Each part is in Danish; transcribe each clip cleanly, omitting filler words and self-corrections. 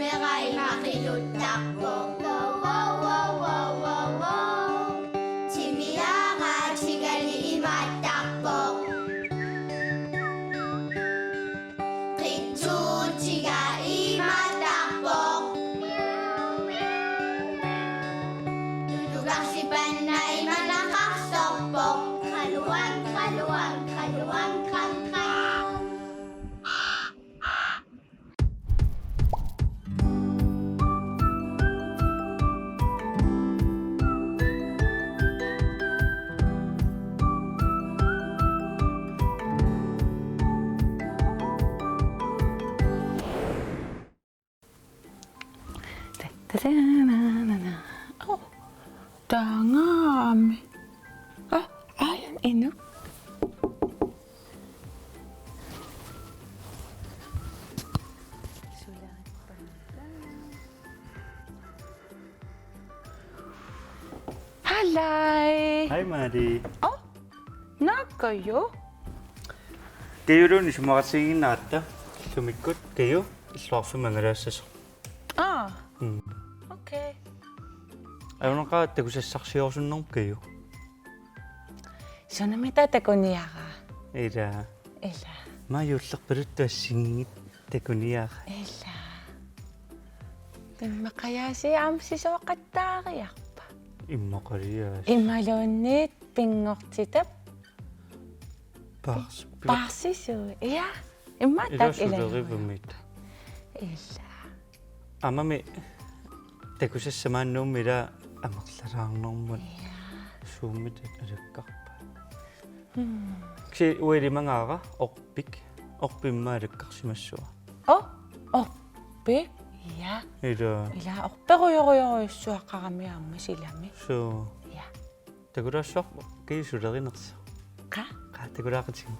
kamera'y makilutakbo. Wow, wow, wow, wow, wow, wow. Chimiyaga, chigali imatakbo. Kitsu, chiga imatakbo. Dudugak si Panay malakasokpok. Kaluwag, kaluwag, kaluwag, kangkang. Oh, dami. Ayan, ino. Halay! Hi, Maddie. Oh, na kayo? Kayo doon, sumakasingin nata. Sumikot kayo. Iswak sa manarasas. Ah, okay. Ayaw nang ka, tago sa saksi ako sunong kayo. So, namitate ko niya ka. Ira, Ela, mayulak pero ito singit. Tago niya ka. Ela. Din makaya si Amsi sa wakatariyak pa. Ima ka riyas. Imalonit, pingok titap, Paks. pasiso. Iya, Ira, imatak sudari ilan. bumita. Ela. Ama me, tago sa saman no, mira, amaklarang nung mo. Sumit at arakak pa. Kasi, uwi di mga ka, okpik. Okpim marakak si Maswa. Oh, okpe. Iya. Ira, Ila, okpe koyo suwa ka kami ang masilami. so, Iya. tago ra sok, kayo sudari naksa. Ka? Tago ra ka sing.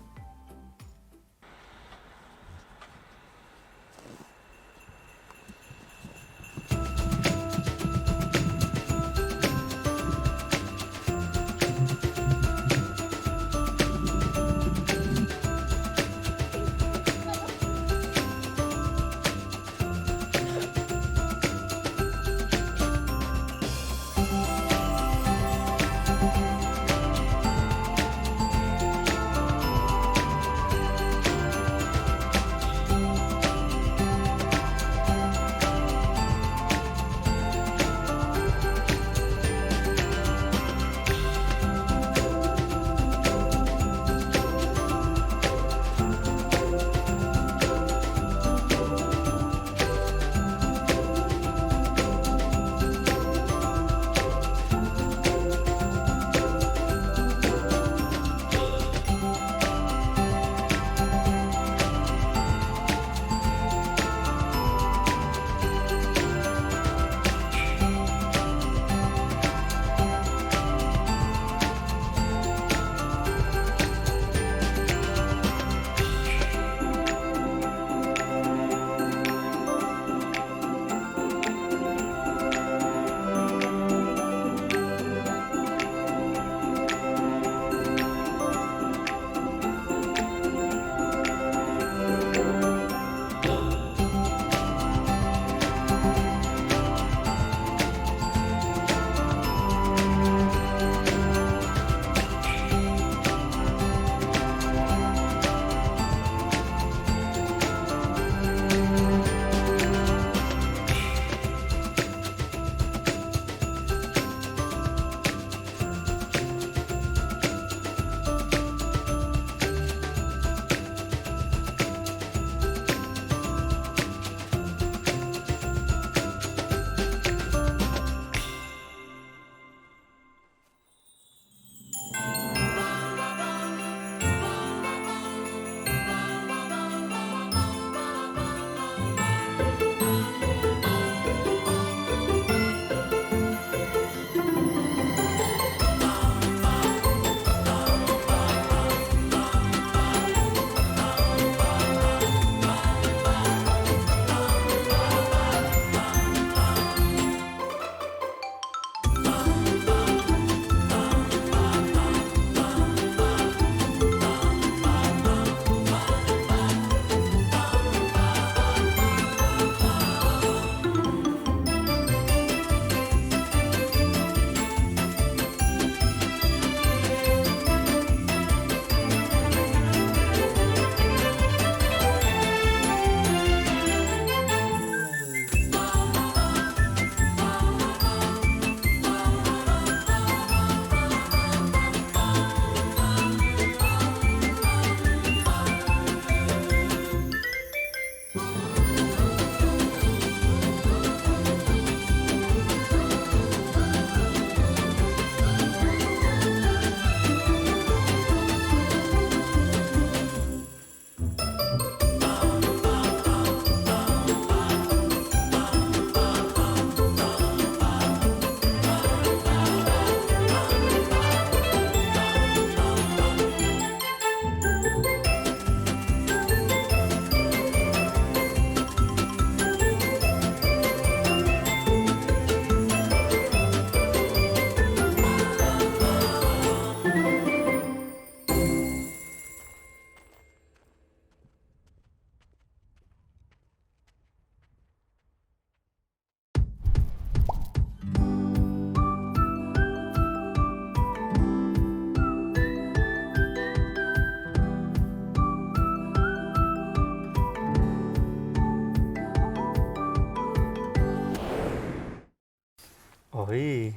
Oi.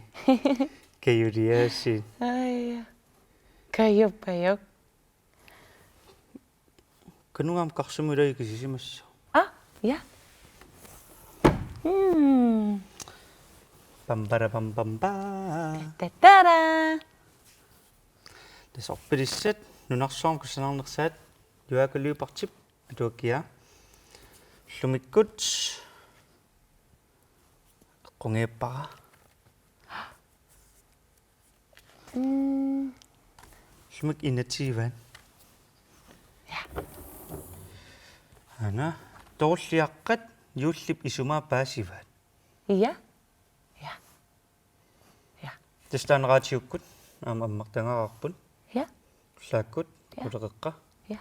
Kayuriashi. Ai. Kayupayok. Kanungam qarsumuilai kisisimasso. Ah, ja. Pampara pam pam pa. Tatara. Tasorpilissat nunarsoom kussanarnersaat yuakalliupartip atuakkia. Lumikkut. Qungiippara. Lumik inatiivan. Ja. Ana torulliaqqat yuullip isumaa paasivaat. Ja. Ja. Ja. Tastaaneraatiukkut ammartangararput. Ja. Ullaakkut Ja. uleqeqqa. Ja.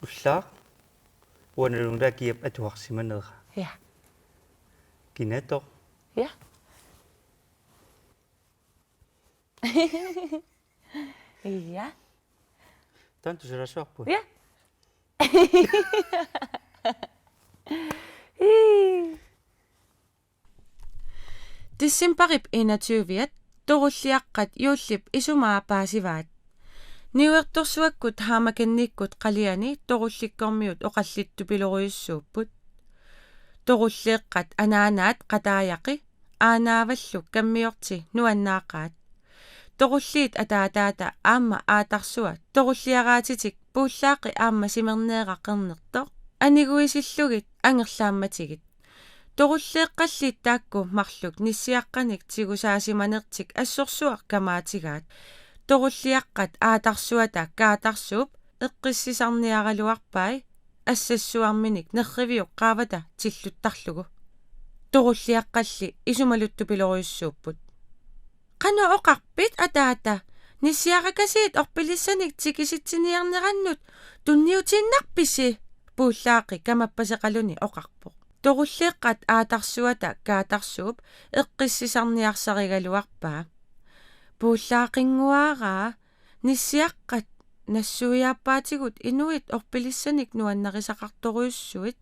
Ullaaq uanalundaa kiap atuarsimaneera. Ja. Kinator. Ja. Ja. Tantuserasuarput. Ja. Tissimparip 21 torulliaqqat yuullip isumaa paasivaat niuertorsuakkut haamakannikkut qaliani torullikkormiut oqallittupiloruissuupput torulleeqqat anaanaat qataayaqi aanaavallu kammiorti nuannaaqaat torulliit ataataata aamma aatarsua torulliaraatitik puullaaqi aamma simerneeqaqernertoq aniguisillugit angerlaammatigit torulleeqqallit taakku marluk nissiaqqanik tigusaasimanertik assorsuaq kamaatigaat torulliaqqat aatarsuata kaatarsuup eqqissisarniaraluarpai ассассуарминик нерривиук qaavata tilluttarlugu torulliaqqalli isumaluttupiloruissuupput qanu oqarpit ataata nissiarakasiit orpilissanik tikisittiniarnerannut tunniutiinnarpisi puullaaqi kamappaseqaluni oqarpoq torulleeqqat aatarsuata kaatarsuup eqqissisarniarsarigaluarpaa puullaaqinguaaraa nissiaqqat насsuiaappaatigut inuit orpilissanik nuannaqisaqartoruissuit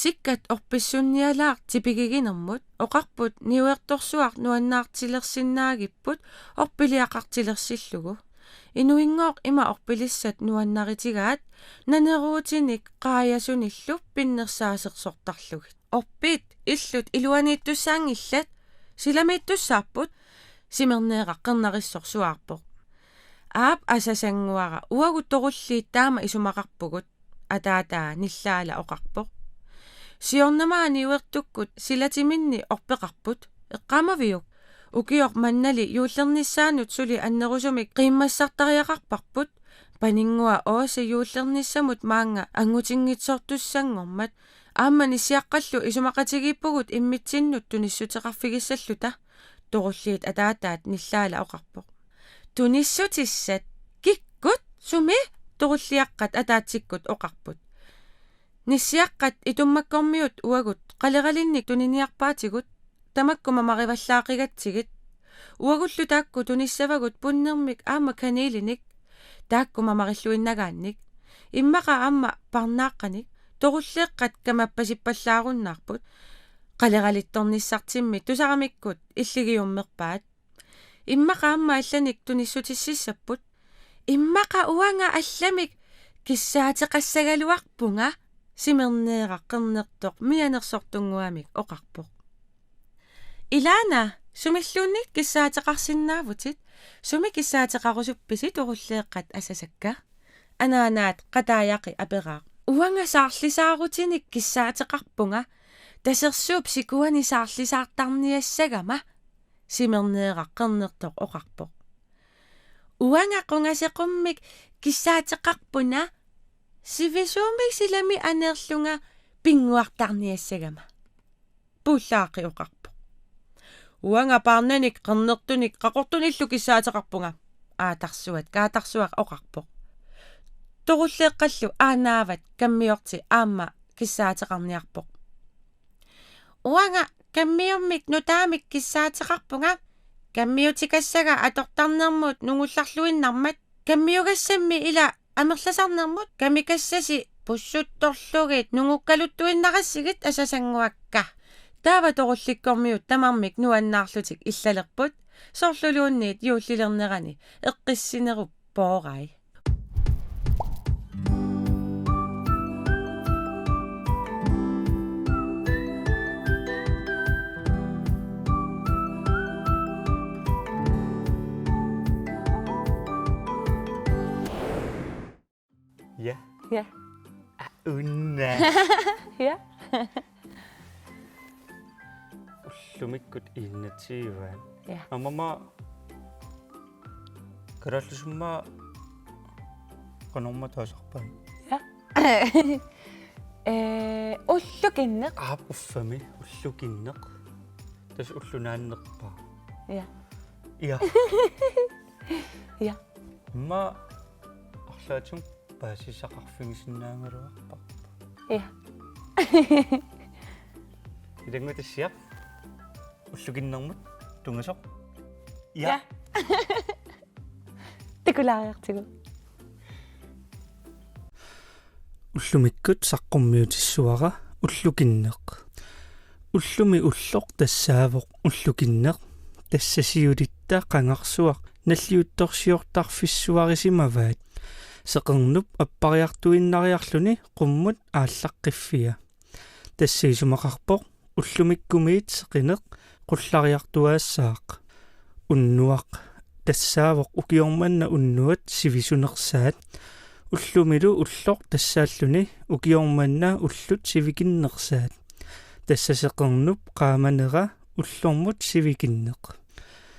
tikkat orpissunnialaaq tipigiginermut oqarput niuertorsuaq nuannaartilersinnaagipput orpiliaqartilersillugu inuingooq ima orpilissat nuannaritigaat naneruutinik qaajasunnillu pinnersaasersortarlugit orpit illut iluaniittussaangillat silamiittussaarput simerneeqaqqernarissorsuarpoq aap asasanguara uagu torulliit taama isumaqarpugut ataataa nillaala oqarpoq siornamaani uertukkut silatiminni orpeqarput eqqaamaviuk ukior mannali yuullernissaanut suli annerusumik qiimmassartariaqarparput paningua oose yuullernissamut maanga angutingitsortussangormat aamma nissiaqqallu isumaqatigippugut immitsinnut tunissuteqarfigissalluta torulliit ataataat nillaala oqarpoq tunissutissat kikkut sumi torulliaqqat ataatikkut oqarput nissiaqqat itummakkormiut uagut qaleqalinnik tuniniarpaatigut tamakkuma marivallaaqigатсигит uagullu taakku tunissavagut punnermik aamma kaniilinik taakkuma marilluinnagaannik immaqa aamma parnaaqqanik torulleeqqat kamappasippallaarunnаарput qaleqalittornissartimmi tusaramikkut illigiummerpaat immaqa aamma allanik tunissutississapпут immaqa uanga allamik kissaateqassagaluarpunga simerneeqaqqernertoq mianersortunguamik oqarpoq ilana sumilluunnik kissaateqarsinnaavutit sumi kissaateqarusuppisit torulleeqqat asasakka anaanaat qataayaqi apeqaaq uanga saarlisaarutinik kissaateqarpunga tasersuup sikuani saarlisaartarniassagama simerneeqaqqernertoq oqarpoq uanga qungaseqummik kissaateqarpuna sivisuumik silami aneerlunga pinguartarniassagama puullaaqi oqarpoq uanga paarnanik qernertunik qaqortunillu kissaateqarpunga aatarsuat kaatarsuaq oqarpoq torulleeqqallu aanaavat kammiorti aamma kissaateqarniarpoq uanga kammiummik nutaamik kissaateqarpunga kammiutikassaga atortarnermut nungullarluinnarmat kammiugassammi ila amerlasarnermut kamikassasi pussuttorlugit nungukkaluttuinnaqassigit asasanguakka таава торулликкормиут тамармик нуаннаарлутик иллалерпут соорлулуунниит юуллилернерани эққиссинеруп поорай. Ja. Ja. Unna. Ja. Ullumikkut iinnatiivaan. Ja. Amama karallusumma qanorma taasarpaan. Ja. Ullukinneq. Aapuffami ullukinneq. Tas ullunaannerpaa. Ja. Ja. Ja. Ma arlaatum paasisaqarfigisinnaangaluarpa. Ja. Ilangutissiaq уллукиннэрмут тунгаsoq. Ja. Tikulaariartigu. Уллумиккут саққуммиутиссуара уллукиннеқ. Уллуми уллоқ тассаавоқ уллукиннеқ тассасиулитта қангарсуақ наллиутторсиортарфиссуарисимаваат сеқернуп аппариартуиннариарлуни қуммут ааллаққиффия тассиисумақарпоқ уллумиккумиит сеқинеқ qullariartuaassaaq unnuaq тассаавоқ укиорманна уннуат сивисунерсаат уллумилу уллоқ тассааллуни укиорманна уллут сивикиннерсаат тассасеқернуп qaamanera уллормут сивикиннеқ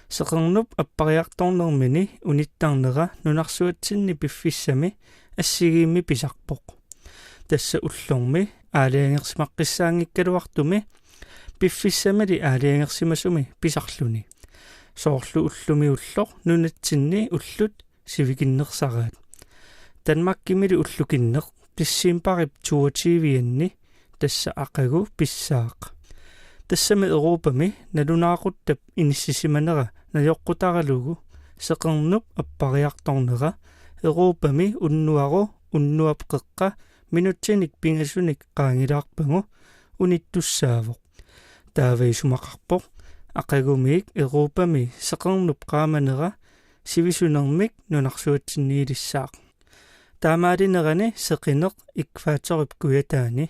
сеқернуп аппариарторнермини униттарнера нунарсуатсинни пиффиссами ассигиимми писарпоқ тасса уллорми аалиангерсимаққиссаангиккалуартуми пиффиссамали аалиангерсимасуми писарлуни соорлу уллуми уллоқ нунатсинни уллут сивикиннерсараат данмаккимили уллукиннеқ писсиимпарип 22-вианни тасса ақагу писсаақ тассами европами налунаақуттап иниссисиманера наёққутаралугу сеқернуп аппариарторнера европами уннуапқеққа минутсиник пингасуник qaangilаарпагу униттуссаавоқ тааваисумақарпоқ ақагумиик европами сеқернуп qaamanera сивисунермик нунарсуатсинниилиссаақ таамаалинерани сеқинеқ икфааторип куятаани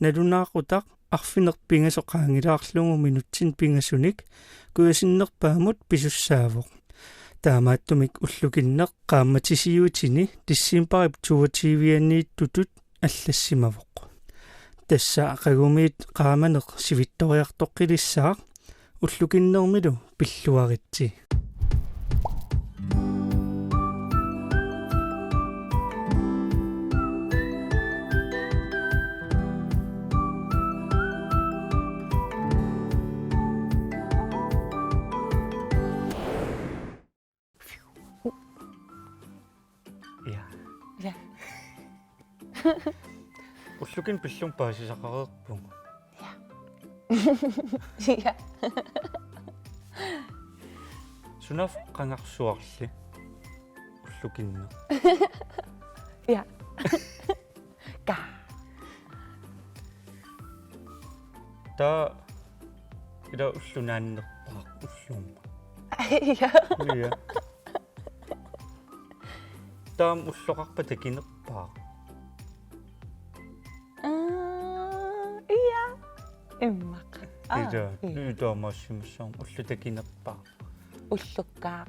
налунаақутақ арфинеқ пингасо qaangilаарлугу минутсин пингасуник куясиннерпаамут писуссаавоқ таамааттумик уллукиннеқ qaammatisiuutini тиссиимпарип 22-вианнииттутут аллассимавоқ тасса ақагумиит qaamaneq сивитториартоққилиссаақ уллукиннермилу пиллуаритси Ja. Ja. Ullukin pillum paasisaqareerpun. Ja. Sunaf qangarsuarli. Ullukinne. Ja. Ka. Ta ida ullunaannerpaq ullumma. Ja. Ja. Taam ulloqarpa takinerpaq. Ja. Immaq. Ida nuutoomaassimussaam ullutakinerpaq. Ullukkaaq.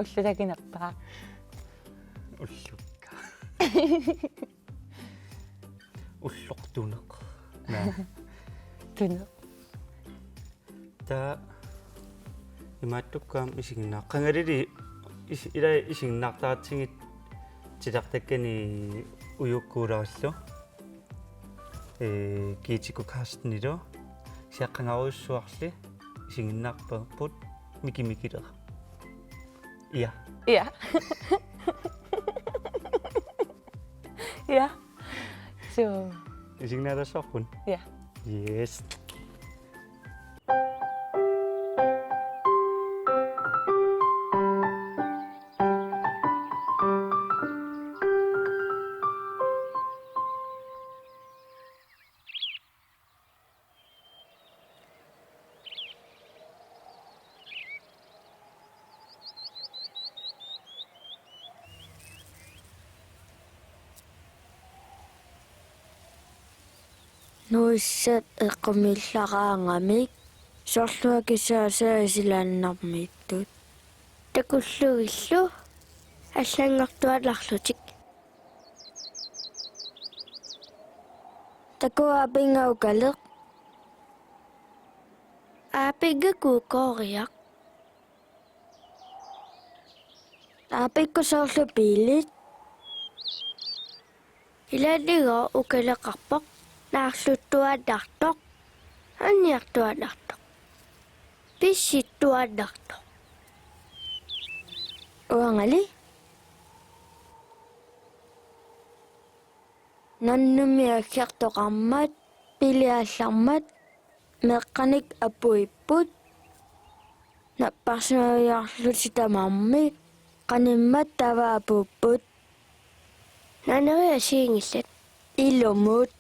Ullutakinerpaq. Ullukka. Ulloqtuneq. Na. Tuneq. Ta имааттуккаам исигнаа qangalili ила исигнаартаатсигит тилартаккани уюккуулариллу киитику кастнило сиаққангаруйуссуарли исигнаарпааппут микимикилера ja Ja. Ja. Så. исигнаалассаарпун Ja. yes nuissat eqqumillaqaangamik soorluakissaasaaisilaannarmiittut takulluillu аллаангартуаларлутик такуапингаукалеq аапиггакуукоориақ аапиккусоорлупиилит илаллигоо укалеқарпоқ наарлуттуааллартоқ анниартуаллартоқ писситтуаллартоқ уангали наннумиаккиартоқармат пилиаллармат меққаник апуиппут наппарсунариарлутитамарми qaниммат таваапуппут нанериасиингиллат илумут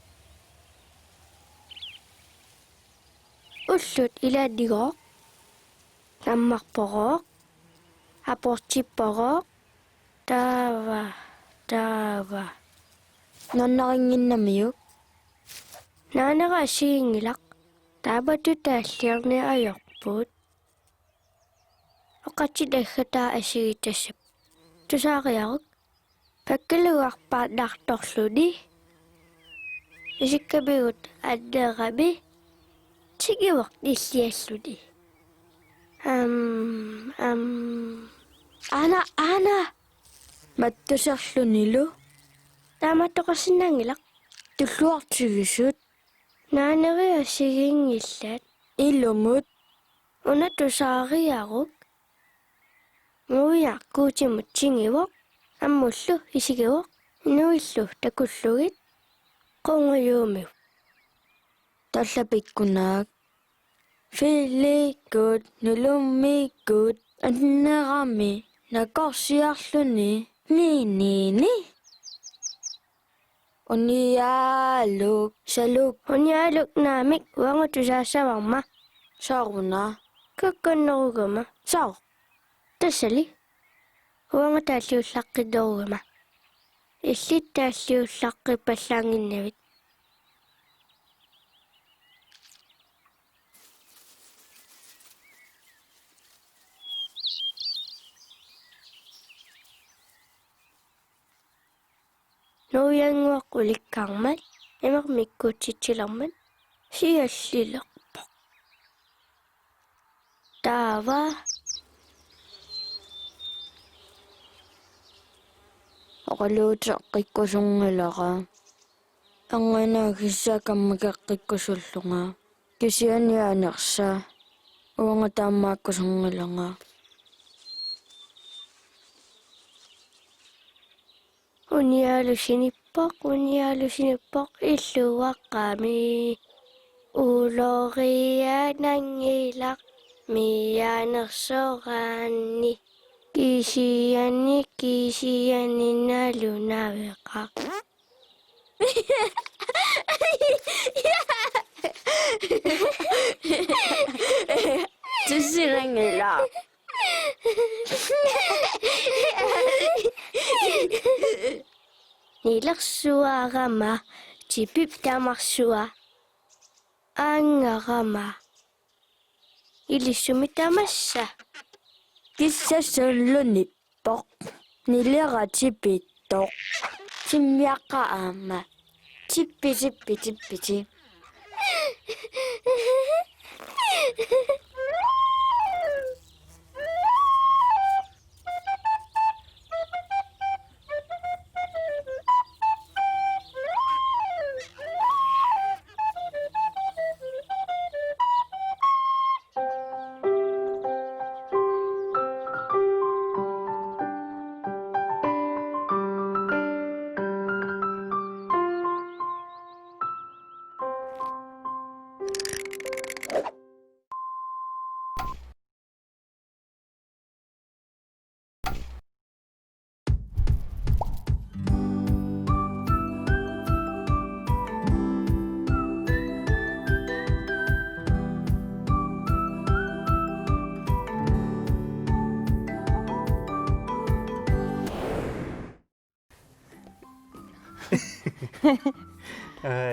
уллут илааддигоо наммарпороо апортиппороо таава ноннарингиннамиук наанераасиингилақ таабатутааллиарни ajorput оқатилаггатаа асигитассап тусаариарук паккалуарпаат нарторлуни исиккабигут аддерами тигивақ иллиаллуни ана маттусерлунилу тааматтоқарсинаангилақ туллуартигисут наанериасигингиллаат илумут унатусаариарук нуиаркуутимут тингивоқ аммуллу исигивоқ нуиллу такуллугит қонгуюумиу таллапиккунаак филикут нулуммиккут аннерами накорсиарлуни ни униалук салук униалук наамик уангутусаассаварма сааруна какканнеругама саа тассали уангутааллиуллаққидоругама иллиттааллиуллаққиппаллаангиннавит нуянгуаққуликкаармат имермиккуутситсилармат сиаллилерпоқ таава оқалуутеққиккусунгалара ангинаагиссаакаммакеққиккусуллунга кисианиаанерса уангатаамааккусунгалага униалусиниппоқ иллуаққами улорианангилақ миянерсораанни кисианиналунавеқақ тусирангила нилэрсуарама типип тамарсуа ангарама илиссумитамасса киссассуллуниппоқ нилератипиттоқ тиммиаққаама типпи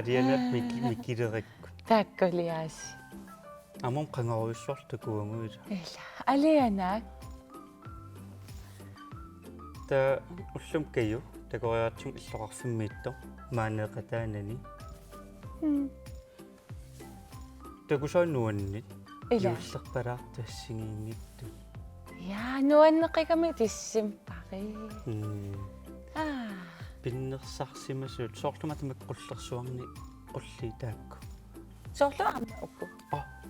Rianat mikkilerik. Takkoliaasi. Amom qangaruissuar takuanguila. Illa. Alianak. Ta ullum kayu takoriartum illoqarfimmiitto maaneqataanani. Takusaannuannit. Illa. Yuullerpalaartassingiinnittu. Ja, nuanneqikami tissimpaqi. Pinnersarsimassuut soorlumatmak qullersuarni qulli taakku. Soorlu amma ukku.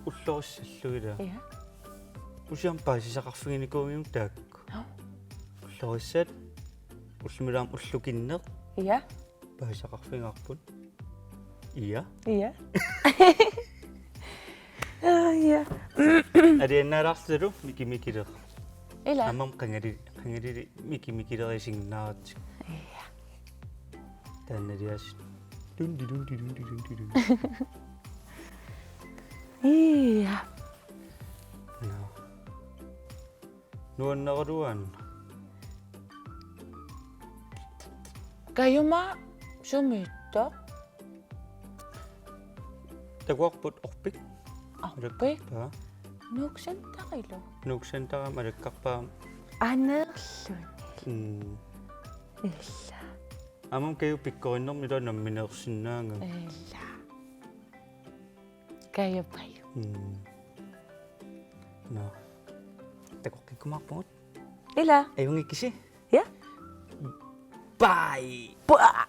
Ullorissаллуила. Ja. Usiam paasisaqarfiginikuugium taakku. Ullorissat ullumulaam ullukinneq Ja. paasisaqarfingarput. Iya. Ja. Ja. Ariannaalaarlulu mikimikileq. Illa. Amam qangali mikimikilerisignaarat. Ja. Taannalias. Dundi. Ja. No. Nuanneruan. Kayuma sumitto. Takuarput orpik. Arpik. Pa. Nuksantaqilo. Nuksantara malakkarpaam. Anerluni. Illa. Amam kayu pikkorinnэрmila nammineersinnaanga. Illa. Kayupayu. No. Takuarkikkumaarpungut. Illa. Ayungikkisi. Ja. Bye. Bah.